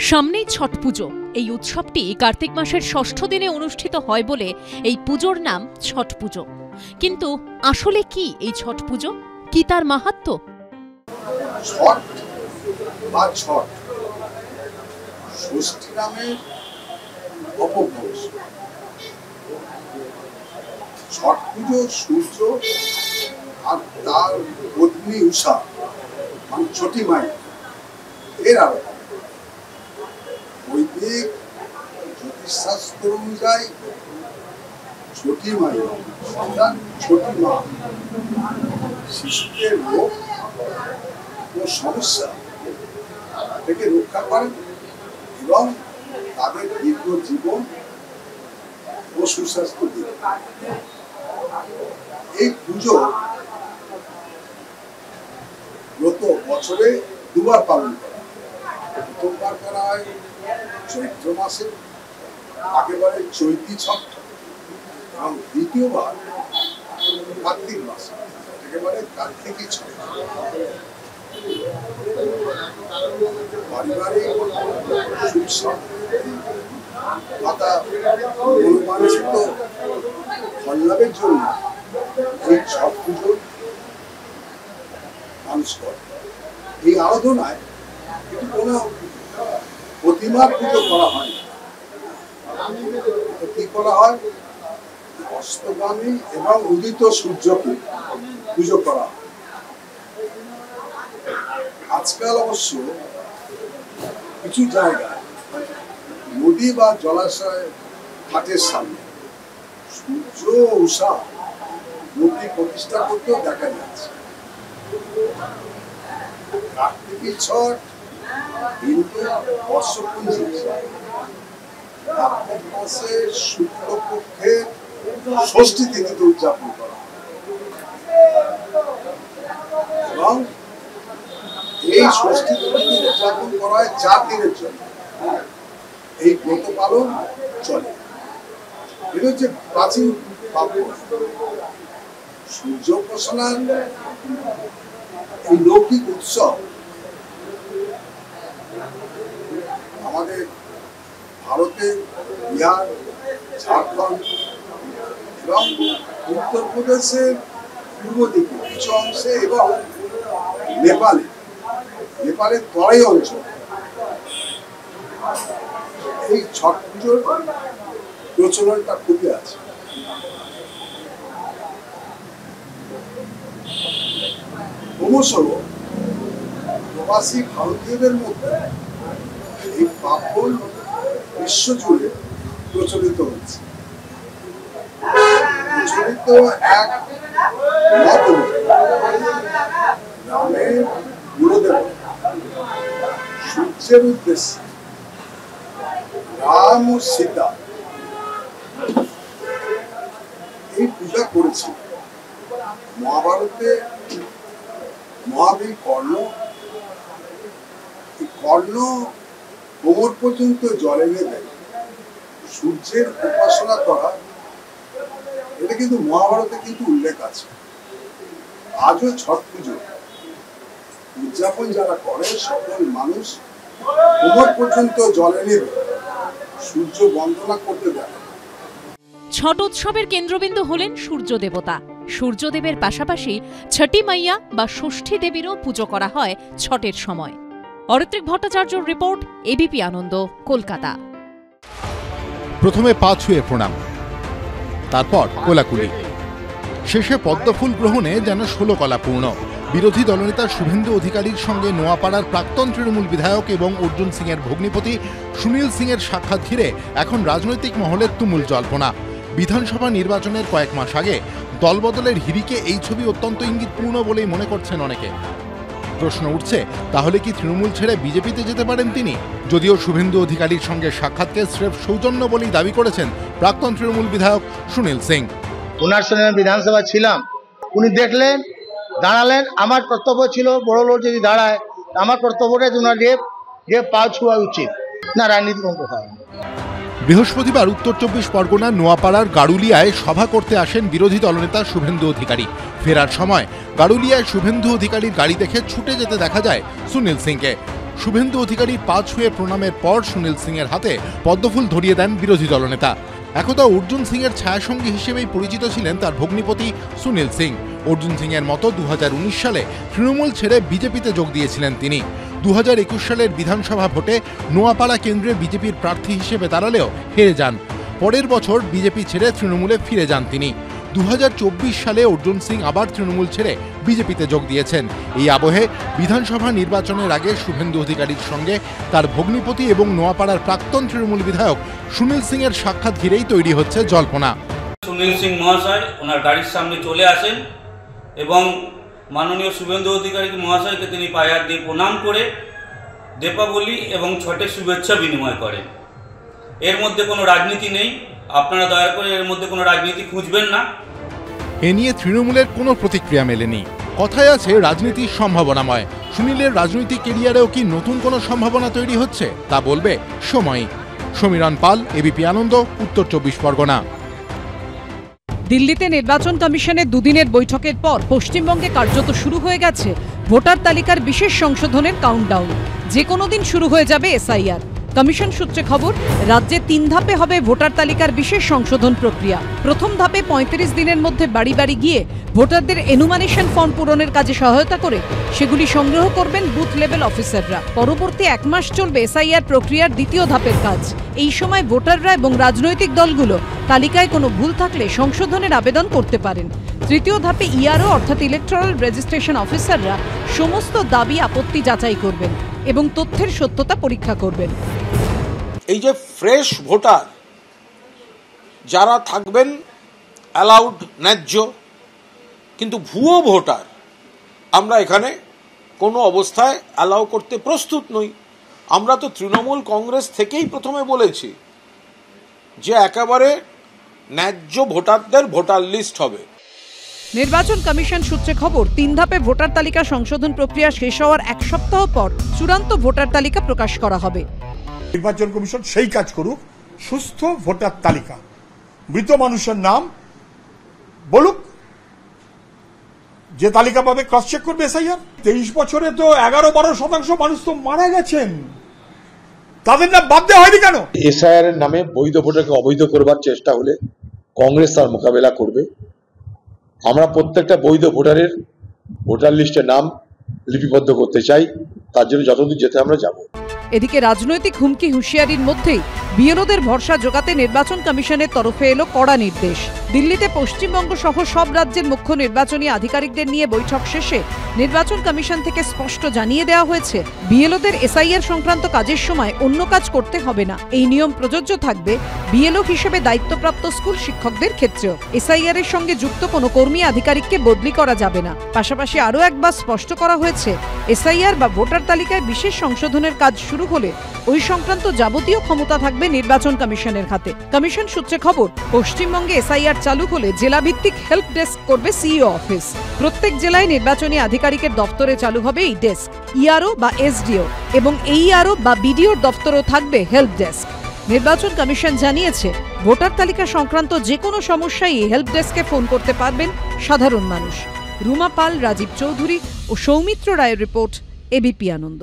সামনেই ছট পুজো। এই উৎসবটি কার্তিক মাসের ষষ্ঠ দিনে অনুষ্ঠিত হয় বলে এই পুজোর নাম ছট পুজো। কিন্তু আসলে কি এই ছট পুজো, কি তার মাহাত্ম্য? ছট বা ছট ষষ্ঠী নামের অপভ্রংশ। ছট পুজো সূর্য আর তার পত্নী উষা মানে ছটি মাই এর আরাধনা। বৈদিক জ্যোতিষশাস্ত্র অনুযায়ী ছটি মাই সন্তান ছটি মা শিশুদের রোগ ও সমস্যা থেকে রক্ষা করেন এবং তাদের দীর্ঘ জীবন ও সুস্বাস্থ্য দিন। এই পুজো গত বছরে দুবার পালন করা হয়। প্রথমবার করা হয় চৈত্র মাসে, একেবারে চৈতি ছট, এবং দ্বিতীয়বার কার্তিক মাসে, একেবারে কার্তিকী ছট। পারিবারিক সুখ সমৃদ্ধি তথা মনোবাঞ্ছিত ফললাভের জন্য এই ছট পুজো মানুষ করে। এই আরাধনায় কিন্তু কোনো প্রতিমার পুজো করা হয় না। কি করা হয়? অস্তগামী এবং উদিত সূর্যকে পুজো করা হয়। আজকাল অবশ্য কিছু জায়গায় নদী বা জলাশয় ঘাটের সামনে সূর্য উষা মূর্তি প্রতিষ্ঠা করতেও দেখা যাচ্ছে। কার্তিকী ছট হিন্দু বর্ষপঞ্জি কার্তিক মাসের শুক্লপক্ষের ষষ্ঠী তিথিতে উদযাপন করা হয় এবং এই ষষ্ঠী তিথিতে উদযাপন করা হয় 4 দিনের জন্য। এই ব্রত পালন চলে। এটা হচ্ছে প্রাচীন সূর্য উপাসনার এই লৌকিক উৎসব আমাদের ভারতে বিহার, ঝাড়খণ্ড এবং উত্তরপ্রদেশের পূর্ব দিকে কিছু অংশে এবং নেপালের তরাই অঞ্চল এই ছট পুজোর প্রচলনটা খুবই আছে। ক্রমশ প্রবাসী ভারতীয়দের মধ্যে এই পার্বণ বিশ্বজুড়ে প্রচলিত হচ্ছে। প্রচলিত এক মত রামের গুরুদেব সূর্যের উদ্দেশ্যে রাম ও সীতা এই পূজা করেছিল। মহাভারতে মহাবীর কর্ণ কোমর পর্যন্ত জলে নেমে সূর্যের উপাসনা করা, এটা কিন্তু মহাভারতে কিন্তু উল্লেখ আছে। আজও ছট পুজো উদযাপন যারা করে সকল মানুষ কোমর পর্যন্ত জলে নেমে সূর্য বন্দনা করতে দেখে। ছট উৎসবের কেন্দ্রবিন্দু হলেন সূর্য দেবতা। সূর্যদেবের পাশাপাশি ছটি মাইয়া বা ষষ্ঠী দেবীরও পুজো করা হয় ছটের সময়। অরিত্রিক ভট্টাচার্যর রিপোর্ট, এবিপি আনন্দ, কলকাতা। প্রথমে পা ছুঁয়ে প্রণাম, তারপর কোলাকুলি, শেষে পদ্মফুল গ্রহণে যেন 16 কলা পূর্ণ। বিরোধী দলনেতা শুভেন্দু অধিকারীর সঙ্গে নোয়াপাড়ার প্রাক্তন তৃণমূল বিধায়ক এবং অর্জুন সিং এর ভগ্নিপতি সুনীল সিং এর সাক্ষাৎ ঘিরে এখন রাজনৈতিক মহলের তুমুল জল্পনা। বিধানসভা নির্বাচনের কয়েক মাস আগে দলবদলের হিড়িকে এই ছবি অত্যন্ত ইঙ্গিতপূর্ণ বলেই মনে করছেন অনেকে। প্রশ্ন উঠছে, তাহলে কি তৃণমূল ছেড়ে বিজেপিতে যেতে পারেন তিনি? যদিও শুভেন্দু অধিকারীর সঙ্গে সাক্ষাৎকে স্রেফ সৌজন্য বলেই দাবি করেছেন প্রাক্তন তৃণমূল বিধায়ক সুনীল সিং। ওনার সঙ্গে বিধানসভা ছিলাম, উনি দেখলেন, দাঁড়ালেন। আমার কর্তব্য ছিল বড় লোক যদি দাঁড়ায়, আমার কর্তব্যটা ওনার যে পা ছোঁয়া উচিত না, রাজনীতি কোনো কথা। বৃহস্পতিবার উত্তর 24 পরগনার নোয়াপাড়ার গাড়ুলিয়ায় সভা করতে আসেন বিরোধী দলনেতা শুভেন্দু অধিকারী। ফেরার সময় গাড়ুলিয়ায় শুভেন্দু অধিকারীর গাড়ি দেখে ছুটে যেতে দেখা যায় সুনীল সিংকে। শুভেন্দু অধিকারীর পা ছুঁয়ে প্রণামের পর সুনীল সিং এর হাতে পদ্মফুল ধরিয়ে দেন বিরোধী দলনেতা। একদা অর্জুন সিং এর ছায়াসঙ্গী হিসেবেই পরিচিত ছিলেন তার ভগ্নিপতি সুনীল সিং। অর্জুন সিং এর মতো 2019 সালে তৃণমূল ছেড়ে বিজেপিতে যোগ দিয়েছিলেন তিনি। 2021 সালের বিধানসভা ভোটে নোয়াপাড়া কেন্দ্রে বিজেপির প্রার্থী হিসেবে দাঁড়ালেও হেরে যান। পরের বছর বিজেপি ছেড়ে তৃণমূলে ফিরে যান তিনি। 2024 সালে অর্জুন সিং আবার তৃণমূল ছেড়ে বিজেপিতে যোগ দিয়েছেন। এই আবহে বিধানসভা নির্বাচনের আগে শুভেন্দু অধিকারীর সঙ্গে তার ভগ্নিপতি এবং নোয়াপাড়ার প্রাক্তন তৃণমূল বিধায়ক সুনীল সিং এর সাক্ষাৎ ঘিরেই তৈরি হচ্ছে জল্পনা। সুনীল সিং মহাশয় ওনার গাড়ির সামনে চলে আসেন এবং মাননীয় শুভেন্দু অধিকারী মহাশয়কে তিনি পায়ে হাত দিয়ে প্রণাম করে দীপাবলি এবং ছটের শুভেচ্ছা বিনিময় করেন। এর মধ্যে কোনো রাজনীতি নেই, আপনারা দয়া করে এর মধ্যে কোনো রাজনীতি খুঁজবেন না। এ নিয়ে তৃণমূলের কোনো প্রতিক্রিয়া মেলেনি। কথায় আছে রাজনীতির সম্ভাবনাময়। সুনীলের রাজনৈতিক কেরিয়ারেও কি নতুন কোনো সম্ভাবনা তৈরি হচ্ছে তা বলবে সময়। সমীরণ পাল, এবিপি আনন্দ, উত্তর 24 পরগনা। দিল্লিতে নির্বাচন কমিশনের দুদিনের বৈঠকের পর পশ্চিমবঙ্গে কার্যত শুরু হয়ে গেছে ভোটার তালিকার বিশেষ সংশোধনের কাউন্টডাউন। যে কোনো দিন শুরু হয়ে যাবে এসআইআর। কমিশন সূত্রে খবর, রাজ্যে 3 ধাপে হবে ভোটার তালিকার বিশেষ সংশোধন প্রক্রিয়া। প্রথম ধাপে 35 দিনের মধ্যে বাড়ি বাড়ি গিয়ে ভোটারদের এনুমারেশন ফর্ম পূরণের কাজে সহায়তা করে সেগুলি সংগ্রহ করবেন বুথ লেভেল অফিসাররা। পরবর্তী 1 মাস চলবে এসআইআর প্রক্রিয়ার দ্বিতীয় ধাপের কাজ। এই সময় ভোটাররা এবং রাজনৈতিক দলগুলো তালিকায় কোনো ভুল থাকলে সংশোধনের আবেদন করতে পারেন। তৃতীয় ধাপে ইআরও অর্থাৎ ইলেকট্রাল রেজিস্ট্রেশন অফিসাররা সমস্ত দাবি আপত্তি যাচাই করবেন এবং তথ্যের সত্যতা পরীক্ষা করবেন। এই যে ফ্রেশ ভোটার যারা থাকবেন অ্যালাউড, ন্যায্য, কিন্তু ভুয়ো ভোটার আমরা এখানে কোনো অবস্থায় অ্যালাউ করতে প্রস্তুত নই। আমরা তো তৃণমূল কংগ্রেস থেকেই প্রথমে বলেছি যে একেবারে ন্যায্য ভোটারদের ভোটার লিস্ট হবে। নির্বাচন কমিশন সূত্রে খবর, 3 ধাপে ভোটার তালিকা সংশোধন প্রক্রিয়া শেষ হওয়ার 1 সপ্তাহ পর চূড়ান্ত ভোটার তালিকা প্রকাশ করা হবে। নির্বাচন কমিশন সেই কাজ করুক, সুস্থ ভোটার তালিকা, মৃত মানুষের নাম বলুক, যে তালিকা পাবে ক্রস চেক করবে এসআইআর। 23 বছরে তো 11-12% মানুষ তো মারা গেছেন, তাদের নাম বাদ দেওয়া হয়নি কেন? এসআইআর এর নামে বৈধ ভোটারকে অবৈধ করবার চেষ্টা হলে কংগ্রেস তার মোকাবেলা করবে। আমরা প্রত্যেকটা বৈধ ভোটারের ভোটার লিস্টে নাম লিপিবদ্ধ করতে চাই, তার জন্য যতদূর যেতে আমরা যাব। এদিকে রাজনৈতিক হুমকি হুঁশিয়ারির মধ্যেই বিএলওদের ভরসা জোগাতে নির্বাচন কমিশনের তরফে এলো কড়া নির্দেশ। দিল্লিতে পশ্চিমবঙ্গ সহ সব রাজ্যের মুখ্য নির্বাচনী আধিকারিকদের নিয়ে বৈঠক শেষে নির্বাচন কমিশন থেকে স্পষ্ট জানিয়ে দেওয়া হয়েছে, বিএলওদের এসআইআর সংক্রান্ত কাজের সময় অন্য কাজ করতে হবে না। এই নিয়ম প্রযোজ্য থাকবে বিএলও হিসেবে দায়িত্বপ্রাপ্ত স্কুল শিক্ষকদের ক্ষেত্রেও। এসআইআর এর সঙ্গে যুক্ত কোনো কর্মী আধিকারিককে বদলি করা যাবে না। পাশাপাশি আরও একবার স্পষ্ট করা হয়েছে, এসআইআর বা ভোটার তালিকায় বিশেষ সংশোধনের কাজ শুরু হলে ওই সংক্রান্ত যাবতীয় ক্ষমতা থাকবে নির্বাচন কমিশনের হাতে। কমিশন সূত্রে খবর, পশ্চিমবঙ্গে এসআইআর চালু হলে জেলাভিত্তিক হেল্প ডেস্ক করবে সিইও অফিস। প্রত্যেক জেলায় নির্বাচনী আধিকারিকের দপ্তরে চালু হবে এই ডেস্ক। ইআরও বা এসডিও এবং এইআরও বা বিডিওর দপ্তরেও থাকবে হেল্প ডেস্ক। নির্বাচন কমিশন জানিয়েছে, ভোটার তালিকা সংক্রান্ত যে কোনো সমস্যায় এই হেল্প ডেস্কে ফোন করতে পারবেন সাধারণ মানুষ। রুমা পাল, রাজীব চৌধুরী ও সৌমিত্র রায়ের রিপোর্ট, এবিপি আনন্দ।